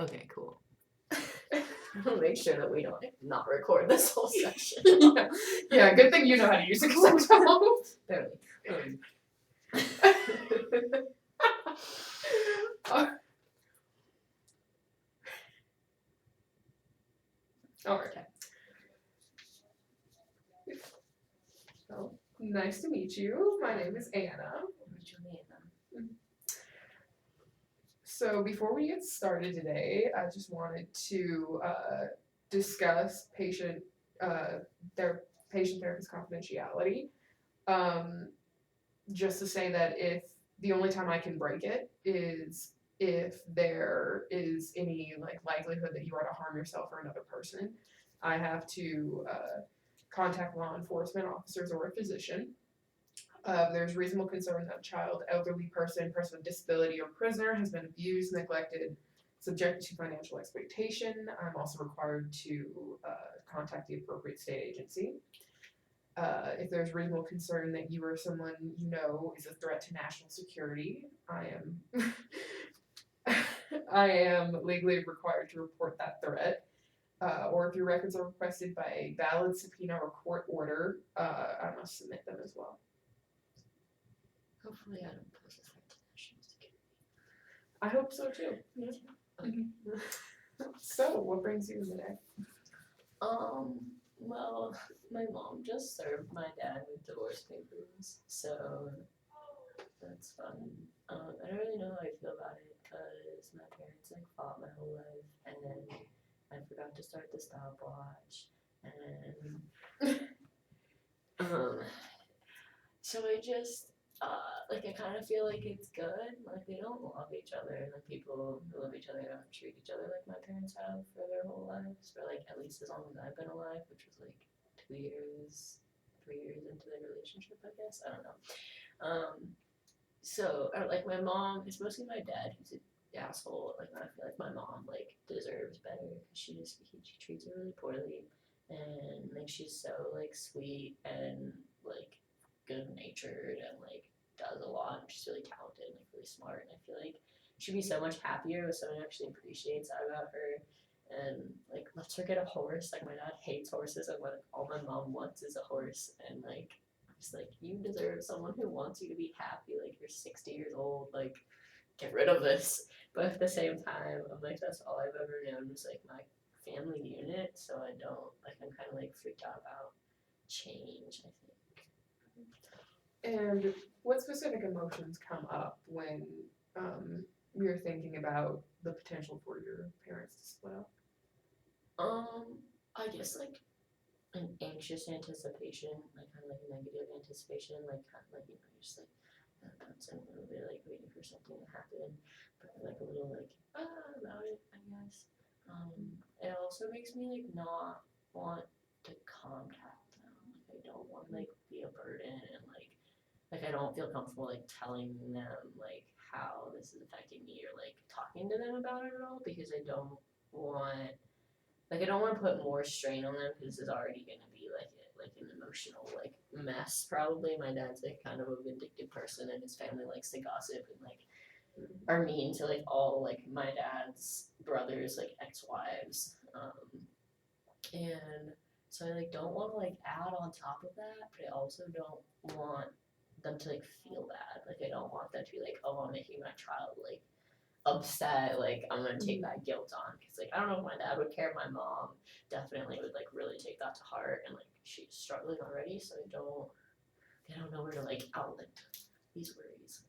Okay, cool. I'll make sure that we don't not record this whole section. Yeah, good thing you know how to use it because I don't. Barely. Alright. So, nice to meet you. My name is Anna. So before we get started today, I just wanted to discuss patient-therapist confidentiality. Just to say that if the only time I can break it is if there is any likelihood that you are to harm yourself or another person, I have to contact law enforcement officers or a physician. There's reasonable concern that a child, elderly person, person with disability, or prisoner has been abused, neglected, subjected to financial exploitation. I'm also required to contact the appropriate state agency. If there's reasonable concern that you or someone you know is a threat to national security, I am legally required to report that threat. Or if your records are requested by a valid subpoena or court order, I must submit them as well. Hopefully I don't pose a threat to national security. I hope so too. Yeah. So, what brings you today? Well, my mom just served my dad with divorce papers, so that's fun. I don't really know how I feel about it because my parents fought my whole life, and then I forgot to start the stopwatch, and so I just I kind of feel like it's good. They don't love each other, and people who love each other don't treat each other like my parents have for their whole lives, for at least as long as I've been alive, which was 3 years into their relationship, I guess. I don't know. So my mom, it's mostly my dad who's an asshole. I feel like my mom deserves better because she treats her really poorly, and she's so sweet and good natured and does a lot. She's really talented and really smart, and I feel like she'd be so much happier if someone actually appreciates that about her and lets her get a horse. My dad hates horses, and all my mom wants is a horse, and just you deserve someone who wants you to be happy. You're 60 years old, get rid of this. But at the same time, I'm that's all I've ever known is my family unit, so I don't I'm kind of freaked out about change, I think. And what specific emotions come up when you're thinking about the potential for your parents to split up? I guess an anxious anticipation, kind of a negative anticipation, just that person will be waiting for something to happen, but a little about it, I guess. It also makes me not want to contact them. I don't want to be a burden, and I don't feel comfortable telling them how this is affecting me or talking to them about it at all, because I don't want I don't want to put more strain on them, because this is already going to be an emotional mess probably. My dad's kind of a vindictive person, and his family likes to gossip and are mean to all my dad's brothers ex-wives, and so I don't want to add on top of that, but I also don't want them to feel bad. I don't want them to be oh, I'm making my child upset, I'm gonna take that guilt on, because I don't know if my dad would care. My mom definitely would really take that to heart, and she's struggling already, so they don't know where to outlet these worries.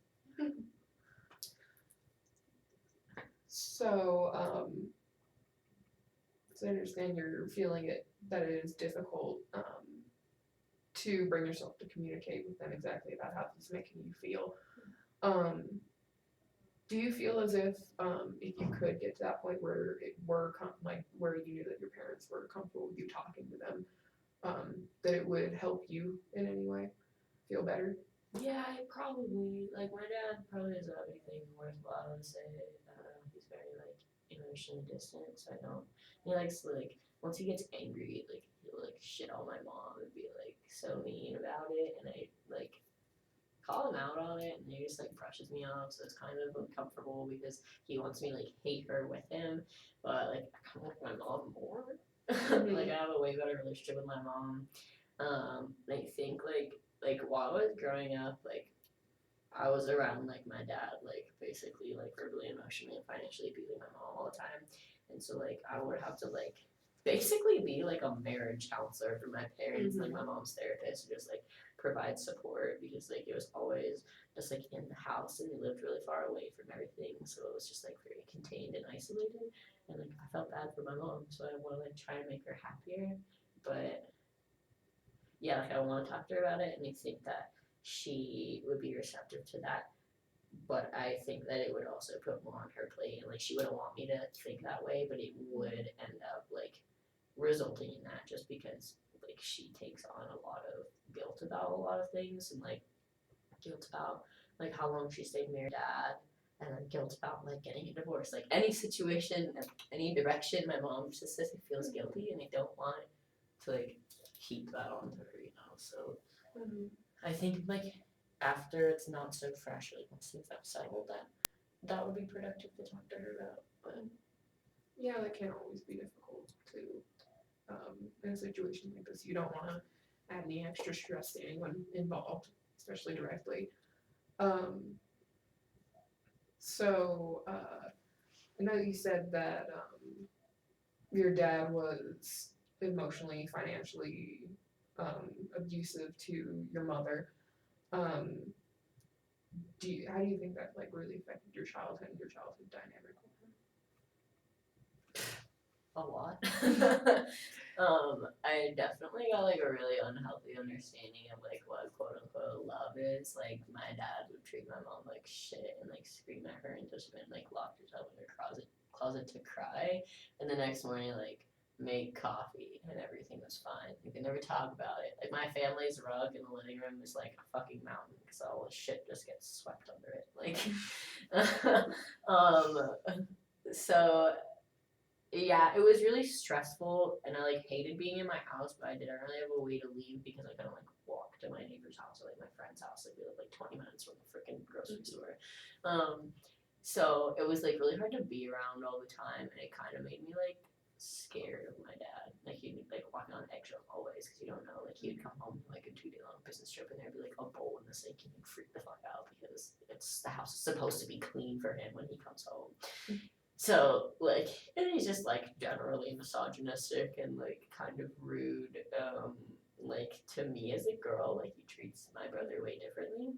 So, I understand you're feeling that it is difficult to bring yourself to communicate with them exactly about how this is making you feel. Do you feel as if you could get to that point where where you knew that your parents were comfortable with you talking to them, that it would help you in any way feel better? Yeah, probably. My dad probably doesn't have anything worthwhile to say. He's very emotionally distant, so I don't. He likes to once he gets angry, he'll shit on my mom and be so mean about it, and I call him out on it, and he just like brushes me off, so it's kind of uncomfortable because he wants me to like hate her with him, but like I kind of like my mom more. Like I have a way better relationship with my mom. I think like while I was growing up, like I was around like my dad, like basically like verbally, emotionally, and financially abusing my mom all the time, and so like I would have to like basically be like a marriage counselor for my parents, like my mom's therapist, just like provide support because like it was always just like in the house and we lived really far away from everything, so it was just like very contained and isolated, and like I felt bad for my mom, so I want to like try and make her happier, but yeah, like I want to talk to her about it, and I think that she would be receptive to that. But I think that it would also put more on her plate, and like she wouldn't want me to think that way, but it would end up like resulting in that just because like she takes on a lot of guilt about a lot of things, and like guilt about like how long she stayed married to dad, and then guilt about like getting a divorce, like any situation, any direction. My mom just says it feels guilty, and I don't want to like keep that on her, you know. So I think like after it's not so fresh, like once things have settled, that would be productive to talk to her about. But Yeah, that can always be difficult to in a situation like this. You don't want to add any extra stress to anyone involved, especially directly. Um, I know you said that your dad was emotionally, financially abusive to your mother. Um, how do you think that like really affected your childhood and your childhood dynamic with a lot. I definitely got like a really unhealthy understanding of like what quote unquote love is. Like my dad would treat my mom like shit and like scream at her and just been like locked herself in her closet to cry, and the next morning like make coffee and everything was fine. We could never talk about it. Like my family's rug in the living room is like a fucking mountain because all the shit just gets swept under it. Like, so yeah, it was really stressful, and I like hated being in my house, but I didn't really have a way to leave because I couldn't like walk to my neighbor's house or like my friend's house. Like we lived like 20 minutes from the freaking grocery store. So it was like really hard to be around all the time, and it kind of made me like scared of my dad. Like he'd be like walking on eggshells always because you don't know. Like he'd come home from like a 2 day long business trip, and there'd be like a bowl in the sink, and he'd freak the fuck out because the house is supposed to be clean for him when he comes home. So like, and he's just like generally misogynistic and like kind of rude. Like to me as a girl, like he treats my brother way differently.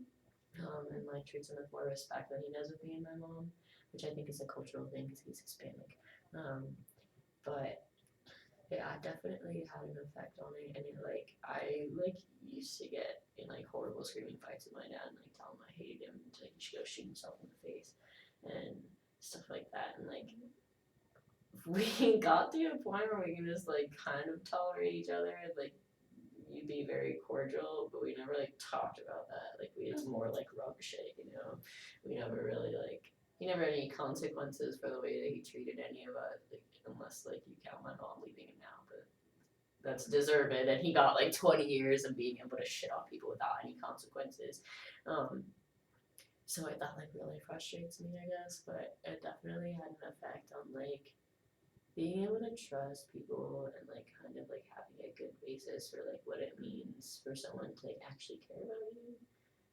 And like treats him with more respect than he does with me and my mom, which I think is a cultural thing because he's Hispanic. But yeah, it definitely had an effect on it, and it like I like used to get in like horrible screaming fights with my dad and like tell him I hated him, to like he should go shoot himself in the face, and stuff like that, and like we got to a point where we can just like kind of tolerate each other, like you'd be very cordial, but we never like talked about that. Like it's more like rug shit, you know. We never really like he never had any consequences for the way that he treated any of us, like, unless like you count my mom leaving him now, but that's deserved. And he got like 20 years of being able to shit on people without any consequences. Um, so that like really frustrates me, I guess, but it definitely had an effect on like being able to trust people and like kind of like having a good basis for like what it means for someone to like actually care about you.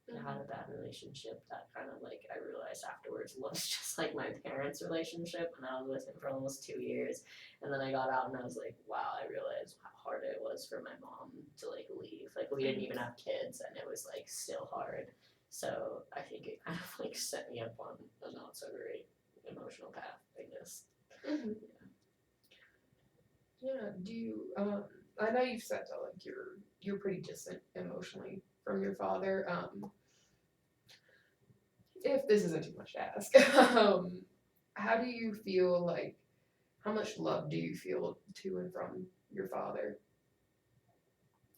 And I had a bad relationship that kind of like I realized afterwards looks just like my parents' relationship, and I was with him for almost 2 years, and then I got out and I was like, wow, I realized how hard it was for my mom to like leave. Like we didn't even have kids, and it was like still hard. So I think it kind of like set me up on a not so great emotional path, I guess. Mm-hmm. Yeah. Do you? I know you've said that like you're pretty distant emotionally from your father. If this isn't too much to ask, how do you feel like? How much love do you feel to and from your father?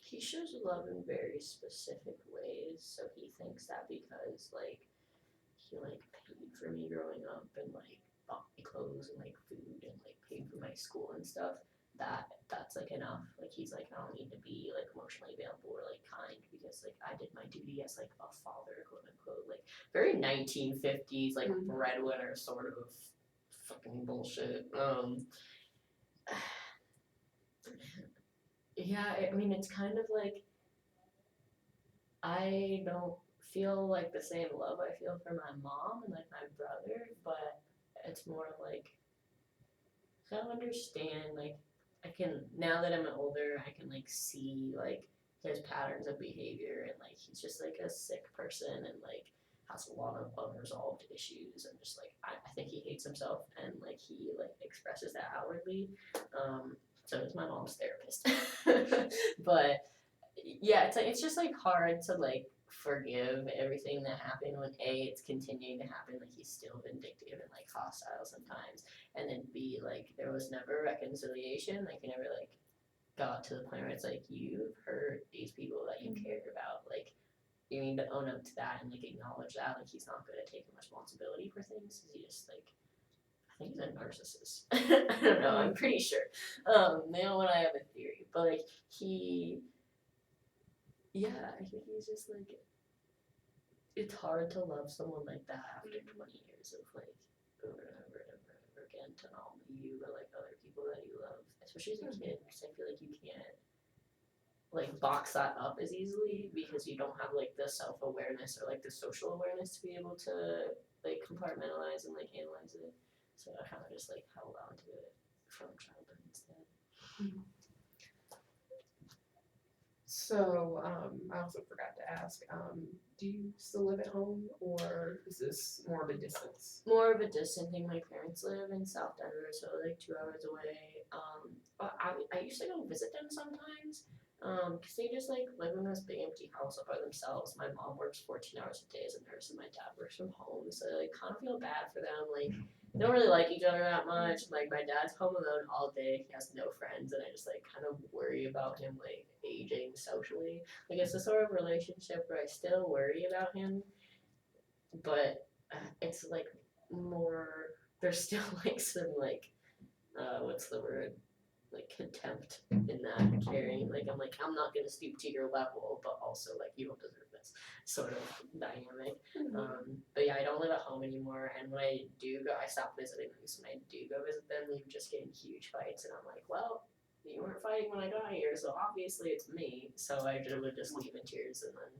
He shows love in very specific ways, so he thinks that because like he like paid for me growing up and like bought me clothes and like food and like paid for my school and stuff, that's like enough. Like he's like, I don't need to be like emotionally available or like kind because like I did my duty as like a father, quote unquote, like very 1950s like breadwinner sort of fucking bullshit. Yeah, I mean it's kind of like I don't feel like the same love I feel for my mom and like my brother, but it's more like I don't understand like I can now that I'm older I can like see like his patterns of behavior and like he's just like a sick person and like has a lot of unresolved issues and just like I think he hates himself and like he like expresses that outwardly. So is my mom's therapist. But yeah, it's like it's just like hard to like forgive everything that happened when A, it's continuing to happen, like he's still vindictive and like hostile sometimes, and then B, like there was never reconciliation, like he never like got to the point where it's like you've hurt these people that you cared about, like you need to own up to that and like acknowledge that, like he's not good at taking responsibility for things, he just like I think he's a narcissist. I don't know, I'm pretty sure. Now when I have a theory, but like yeah, I think he's just like it's hard to love someone like that after 20 years of like over and over and over and over again to not only you but like other people that you love, especially as a kid, because I feel like you can't like box that up as easily because you don't have like the self-awareness or like the social awareness to be able to like compartmentalize and like analyze it. So I kind of just like held on to it from childhood instead. So, I also forgot to ask, do you still live at home or is this more of a distance? More of a distant thing. My parents live in South Denver, so like 2 hours away. But I used to go visit them sometimes. Cause they just like live in this big empty house all by themselves. My mom works 14 hours a day as a nurse, and my dad works from home. So I like kind of feel bad for them. Like they don't really like each other that much. Like my dad's home alone all day. He has no friends, and I just like kind of worry about him like aging socially. Like it's a sort of relationship where I still worry about him, but it's like more. There's still like some like what's the word, like contempt in that caring. Like I'm like I'm not gonna stoop to your level, but also like you don't deserve this sort of dynamic. But yeah, I don't live at home anymore, and when I do go, I stop visiting them. So when I do go visit them, they just get in huge fights, and I'm like, well, you weren't fighting when I got here, so obviously it's me. So I would just leave in tears and then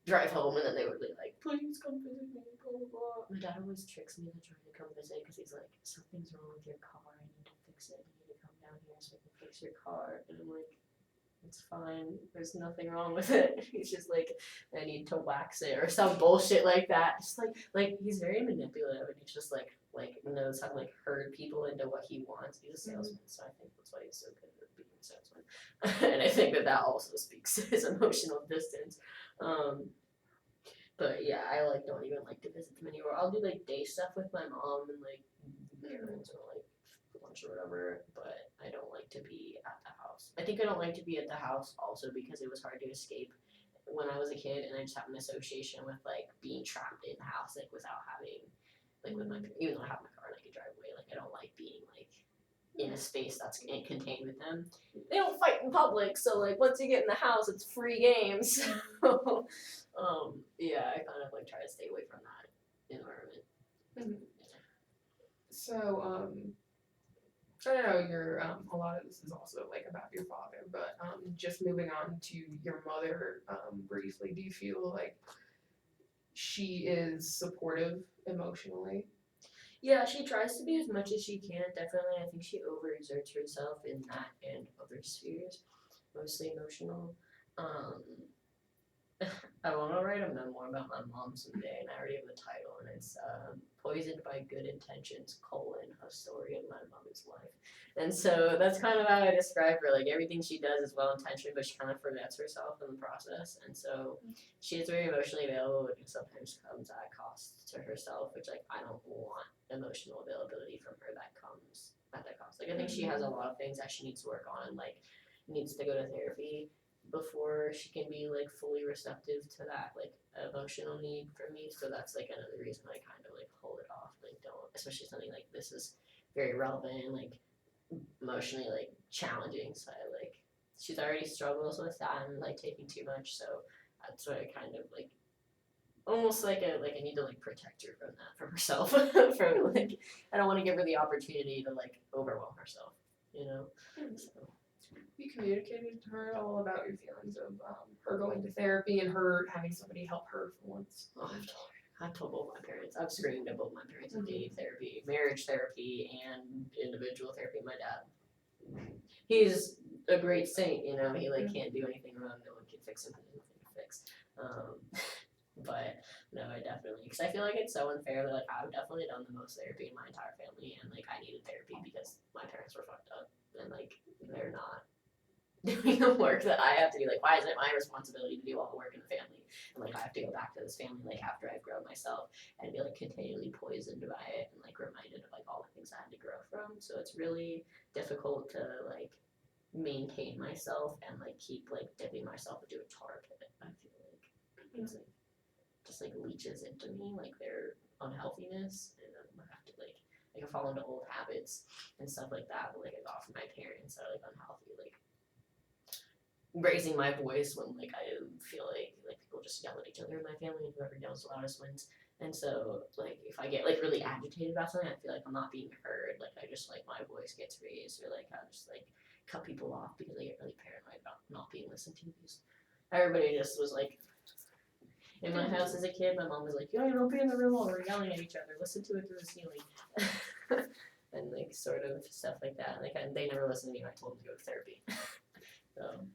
drive home, and then they would be like, please come visit me, blah blah blah. My dad always tricks me into trying to come visit because he's like, something's wrong with your car, I need to fix it, you need to come down here so I can fix your car. And I'm like, it's fine, there's nothing wrong with it. He's just like, I need to wax it or some bullshit like that. Just like he's very manipulative, and he's just like knows how to like herd people into what he wants. He's a salesman, so I think that's why he's so good at being a salesman. And I think that also speaks to his emotional distance. But yeah, I like don't even like to visit them anymore. I'll do like day stuff with my mom and like errands or like lunch or whatever, but I don't like to be at the house. I think I don't like to be at the house also because it was hard to escape when I was a kid, and I just have an association with like being trapped in the house, like without having like with my even though I have my car and I can drive away, like I don't like being like in a space that's contained with them. They don't fight in public, so like once you get in the house, it's free games. So, yeah, I kind of like try to stay away from that environment. So, I know you're, a lot of this is also like about your father, but just moving on to your mother briefly, do you feel like she is supportive emotionally? Yeah, she tries to be as much as she can. Definitely, I think she overexerts herself in that and other spheres, mostly emotional. Um, I want to write a memoir about my mom someday, and I already have the title, and it's "Poisoned by Good Intentions: A Story of My Mother's Life." And so that's kind of how I describe her. Like everything she does is well intentioned, but she kind of forgets herself in the process. And so she is very emotionally available, but it sometimes comes at a cost to herself, which like I don't want emotional availability from her that comes at that cost. Like I think she has a lot of things that she needs to work on, and like needs to go to therapy before she can be like fully receptive to that like emotional need for me. So that's like another reason I kind of like hold it off, like don't, especially something like this is very relevant and like emotionally like challenging, so I like she's already struggles with that and like taking too much, so that's what I kind of like almost like I need to like protect her from that, from herself, from like I don't want to give her the opportunity to like overwhelm herself, you know. So. You communicated to her all about your feelings of her going to therapy and her having somebody help her for once. Oh, I've told both my parents. I've screamed at both my parents of dating therapy, marriage therapy, and individual therapy. My dad, he's a great saint, you know. He like can't do anything wrong. No one can fix him. There's nothing to fix. But no, I definitely, because I feel like it's so unfair that like I've definitely done the most therapy in my entire family, and like I needed therapy because my parents were fucked up, and like they're not doing the work that I have to do. Like, why is it my responsibility to do all the work in the family? And like I have to go back to this family like after I've grown myself and be like continually poisoned by it and like reminded of like all the things I had to grow from. So it's really difficult to like maintain myself and like keep like dipping myself into a tar pit. I feel like it's like just like leeches into me, like their unhealthiness, and I have to like I fall into old habits and stuff like that. But like I got from my parents are like unhealthy, like raising my voice when like I feel like people just yell at each other in my family and whoever yells the loudest wins. And so like if I get like really agitated about something, I feel like I'm not being heard. Like I just like my voice gets raised or like I just like cut people off because I get really paranoid about not being listened to. Because everybody just was like in my house as a kid, my mom was like, "Yo, don't be in the room while we're yelling at each other. Listen to it through the ceiling." And like sort of stuff like that. Like they never listened to me when I told them to go to therapy. So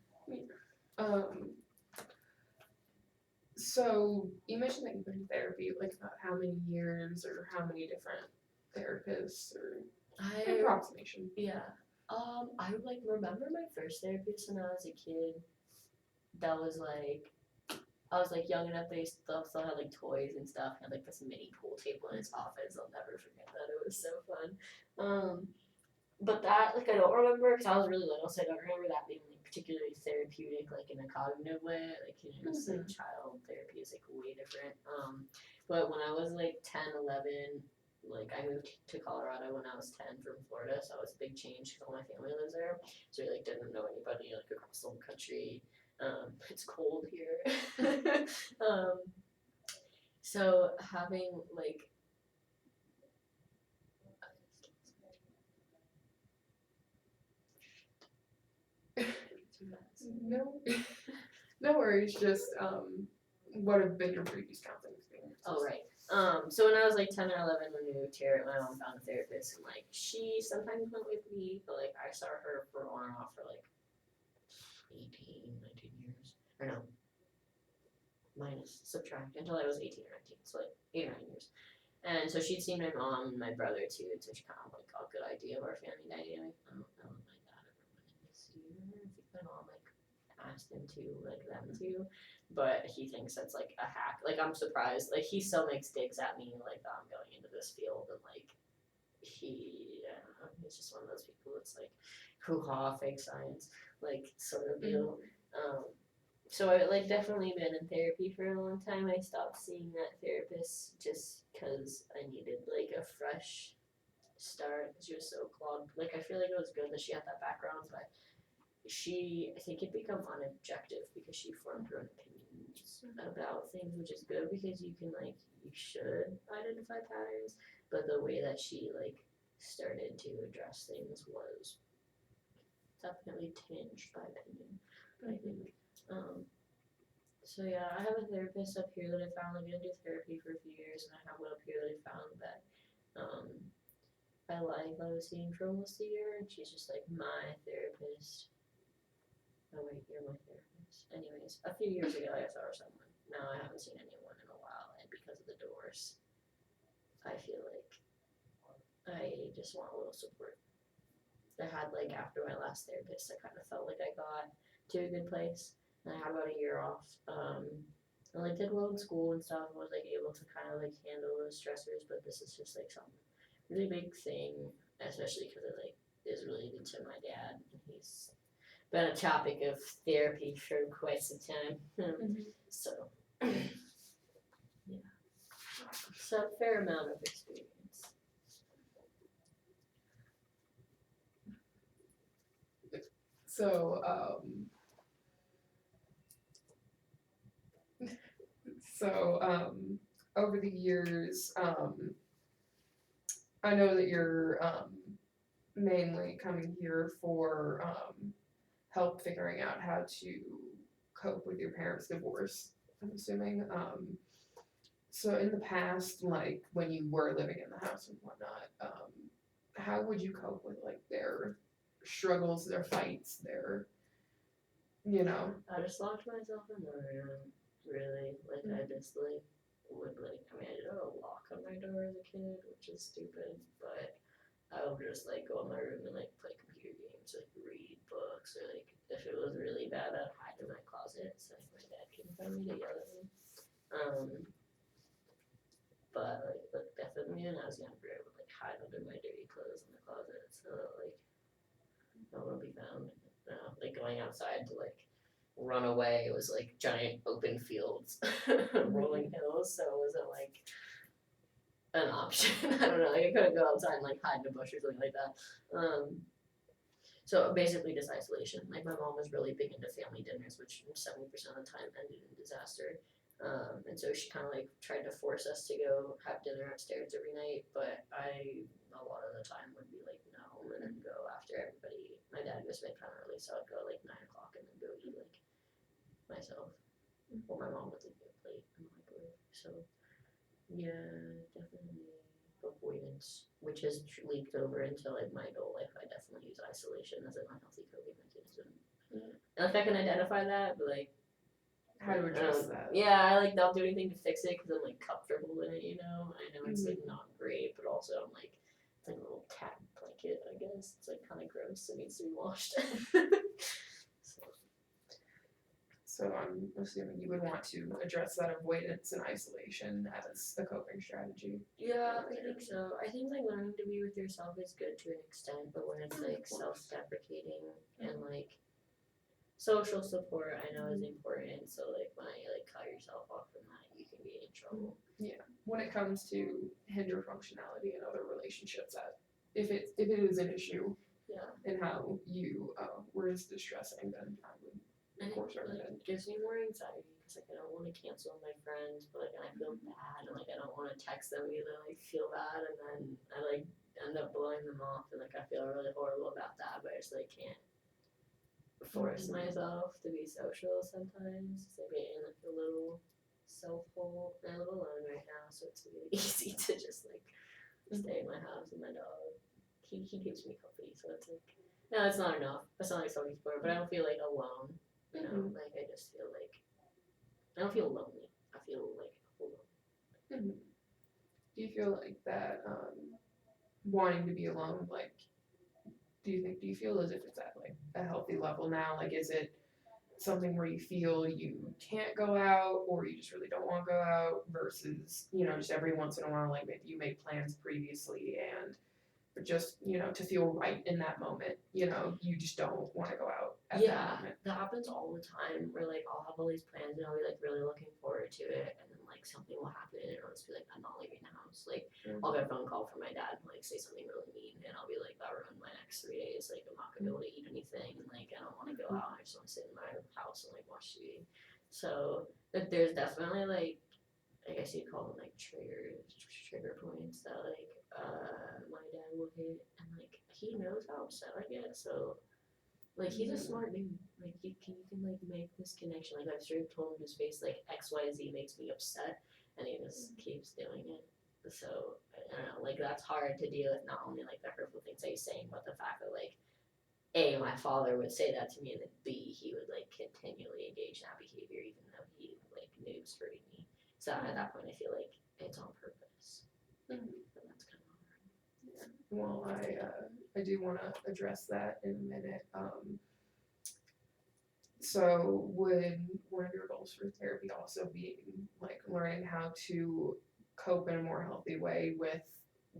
So you mentioned that you've been in therapy, like about how many years or how many different therapists or approximation? Yeah. I like remember my first therapist when I was a kid. That was like I was like young enough. They still had like toys and stuff. Had like this mini pool table in his office. I'll never forget that. It was so fun. But that like I don't remember because I was really little, so I don't remember that being like particularly therapeutic, like in a cognitive way. Like you know, it's like child therapy is like way different. But when I was like 10, 11, like I moved to Colorado when I was 10 from Florida, so it was a big change because all my family lives there. So we like didn't know anybody like across the whole country. It's cold here. So having like No, no worries. Just what have been your previous counseling experiences? Oh right. So when I was like 10 or 11 when we moved here, my mom found a therapist and like she sometimes went with me, but like I saw her for on and off for like 18, 19 years. Or no, minus subtract until I was 18 or 19, so like 8 or 9 years. And so she'd seen my mom and my brother too, so she kind of like got a good idea of our family dynamic. I don't know if my dad ever wanted to see her. I think my mom like asked him to, like them to, but he thinks that's like a hack. Like I'm surprised. Like he still makes digs at me like I'm going into this field and like I don't know, he's just one of those people that's like hoo-ha fake science like sort of deal. So I like definitely been in therapy for a long time. I stopped seeing that therapist just because I needed like a fresh start because she was so clogged. Like I feel like it was good that she had that background, but I think it become unobjective because she formed her own opinions about things, which is good because you can like you should identify patterns, but the way that she like started to address things was definitely tinged by opinion. I think. So yeah, I have a therapist up here that I found. I've been doing therapy for a few years, and I have one up here that I found that I was seeing for almost a year, and she's just like my therapist. Oh wait, you're my therapist. Anyways, a few years ago I saw someone. Now I haven't seen anyone in a while, and because of the divorce, I feel like I just want a little support. I had like after my last therapist, I kind of felt like I got to a good place. And I had about a year off. I like did well in school and stuff. I was like able to kind of like handle those stressors, but this is just like some really big thing, especially because it like is related to my dad. He's been a topic of therapy for quite some time. So yeah, so a fair amount of experience. So, over the years, I know that you're mainly coming here for help figuring out how to cope with your parents' divorce, I'm assuming. So in the past, like when you were living in the house and whatnot, how would you cope with like their struggles, their fights, their, you know? I just locked myself in the room, really. Like, I just, like, would, like, I mean, I did have a lock on my door as a kid, which is stupid, but I would just, like, go in my room and, like, play computer games, like, read books, or, like, if it was really bad, I'd hide in my closet so like, my dad couldn't find me to yell at me. But, like, definitely when I was younger, I would, like, hide under my dirty clothes in the closet so that, like, no one would be found. Like, going outside to, like, run away. It was like giant open fields, rolling hills, so it wasn't like an option. I don't know. Like, I couldn't go outside and like hide in a bush or something like that. So basically, just isolation. Like, my mom was really big into family dinners, which 70% of the time ended in disaster. And so she kind of like tried to force us to go have dinner upstairs every night, but I a lot of the time would be like no, and then go after everybody. My dad goes to bed kind of early, so I'd go like 9 o'clock and then go eat like myself. Well, my mom would leave me a plate in the microwave. So yeah, definitely avoidance, which has leaked over into like my adult life. I definitely use isolation as an unhealthy coping mechanism. And if I can identify that, but like How to address that? yeah, I like don't do anything to fix it because I'm like comfortable in it. You know, I know it's like not great, but also I'm like it's like a little cat blanket. I guess it's like kind of gross. It needs to be washed. So I'm assuming you would want to address that avoidance and isolation as a coping strategy. Yeah, I think so. I think like learning to be with yourself is good to an extent, but when it's like self-deprecating and like social support, I know is important. So like when you like cut yourself off from that, you can be in trouble. Yeah, when it comes to hinder functionality in other relationships, that if it is an issue, yeah, and how you were as distressing, then I would. And it gives me more anxiety because like I don't want to cancel my friends, but like and I feel bad and like I don't want to text them either. Like feel bad and then I like end up blowing them off and like I feel really horrible about that, but I just like can't force myself to be social sometimes. It's like getting like a little self hole. I live alone right now, so it's really easy to just like stay in my house and my dog. He keeps me company, so it's like no, it's not enough. It's not like social support, but I don't feel like alone. You know, like I just feel like I don't feel lonely. I feel like alone. Do you feel like that wanting to be alone, like do you feel as if it's at like a healthy level now? Like is it something where you feel you can't go out or you just really don't want to go out versus, you know, just every once in a while, like maybe you made plans previously and but just, you know, to feel right in that moment, you know, you just don't want to go out at that moment. That happens all the time where like I'll have all these plans and I'll be like really looking forward to it and then like something will happen and I'll just be like I'm not leaving the house. Like I'll get a phone call from my dad and like say something really mean and I'll be like that ruined my next 3 days. Like I'm not gonna be able to eat anything and like I don't want to go out. I just want to sit in my house and like watch TV. So there's definitely like I guess you'd call them like trigger points that like my dad will hit and like he knows how upset I get so like he's a smart dude like you can like make this connection like I've straight told him to his face like XYZ makes me upset and he just keeps doing it so I don't know like that's hard to deal with not only like the hurtful things that he's saying but the fact that like A, my father would say that to me, and then B, he would like continually engage in that behavior even though he like knew it was hurting me. So at that point, I feel like it's on purpose. But that's kind of hard. Yeah. Well, I do want to address that in a minute. So would one of your goals for therapy also be like learning how to cope in a more healthy way with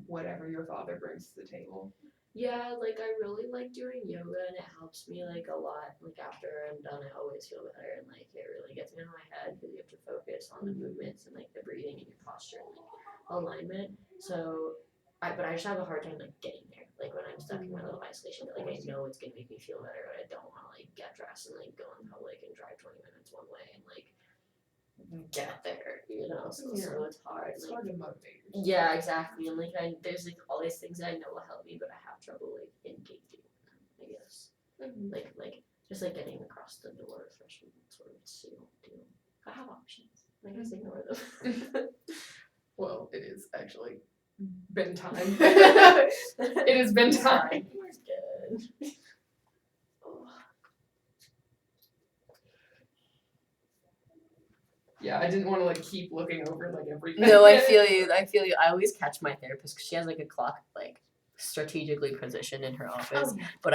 whatever your father brings to the table? Yeah, like I really like doing yoga and it helps me like a lot. Like after I'm done, I always feel better and like it really gets me in my head because you have to focus on the movements and like the breathing and your posture and like alignment. So, but I just have a hard time like getting there. like when I'm stuck in my little isolation, like I know it's gonna make me feel better, but I don't want to like get dressed and like go in public and drive 20 minutes one way and like get there, you know. So it's hard. It's like, hard to motivate yourself. Yeah, exactly. And like there's like all these things that I know will help me, but I have trouble like engaging with them, I guess. Like just like getting across the door of freshman sort of do. I have options. I just ignore them. Well, it is actually been time. It has been time. It's good. Yeah, I didn't want to like keep looking over like everything. No, I feel you. I always catch my therapist because she has like a clock like strategically positioned in her office, but